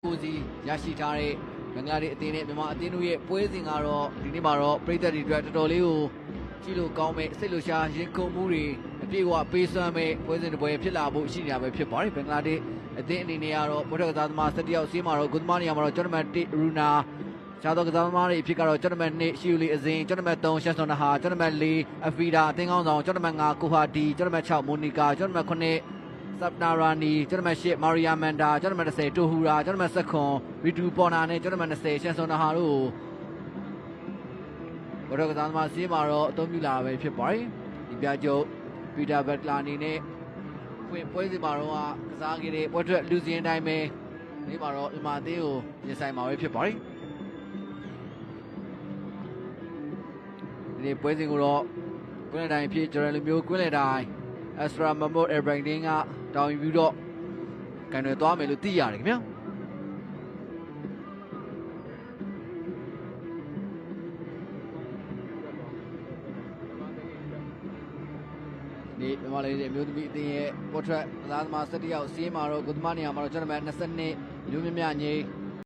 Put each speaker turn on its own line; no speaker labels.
ကိုစီရရှိထားတဲ့ဘင်္ဂလားဒေ့ရှ်အသင်းနဲ့မြန်မာအသင်းတို့ရဲ့ပွဲစဉ်ကတော့ဒီနေ့မှာတော့ပြည်သက်တွေအတွက်တော်တော်လေးကိုကြည့်လို့ကောင်းမဲ့စိတ်လှရှားရင်ခုန်မှုတွေအပြည့်အဝပေးစွမ်းမဲ့ပွဲစဉ်တစ်ပွဲဖြစ်လာဖို့ရှိနေတာပဲဖြစ်ပါတယ်ဘင်္ဂလားဒေ့ရှ်အသင်းအနေနဲ့ကတော့ပွဲထွက်ကစားသမား17ယောက်စီးမှာတော့ဂုသမားနေရာမှာတော့ကျွန်တော်တို့1ရူနာရှားသောကစားသမားတွေအဖြစ်ကတော့ကျွန်တော်2ရှီယူလီအစင်ကျွန်တော်3ရှက်ဆွန်နဟာကျွန်တော်4အဖီဒါအသင်းကောင်းဆောင်ကျွန်တော်5ကိုဟာဒီကျွန်တော်6မိုနီကာကျွန်တော်9ဆပ်နာရာနီကျွန်တော်8မာရီယာမန်ဒါကျွန်တော်10တိုဟူရာကျွန်တော်7ရီတူပေါ်နာနဲ့ကျွန်တော်20ရှန်ဆွန်နာဟာတို့ဘောတော့ကစားသမားစီးမှာတော့အသုံးပြုလာပဲဖြစ်ပါတယ်ဒီပြကျုပ်ပီတာဘက်လာနီနဲ့ပွဲစဉ်မှာတော့ကစားခဲ့တဲ့ပွဲထွက်လူစင်းအတိုင်းပဲဒီမှာတော့မြန်မာအသင်းကိုရင်ဆိုင်မှာပဲဖြစ်ပါတယ်ဒီပွဲစဉ်ကိုတော့ကွင်းလယ်တိုင်းဖြစ်ဂျေရယ်လူမျိုးကွင်းလယ်တိုင်းအက်စထရာမမိုအယ်ဘရိုင်ဒင်းကတောင်းယူပြီးတော့ကန်တွေသွားမယ်လို့သိရတယ်ခင်ဗျာဒီမြန်မာလေးတွေအမျိုးသမီးအသင်းရဲ့ပေါ်ထရက်ကစားသမား17ယောက်စီးမှာတော့ဂုသမားနေရာမှာတော့ကျွန်တော်22မျိုးမြမြငိ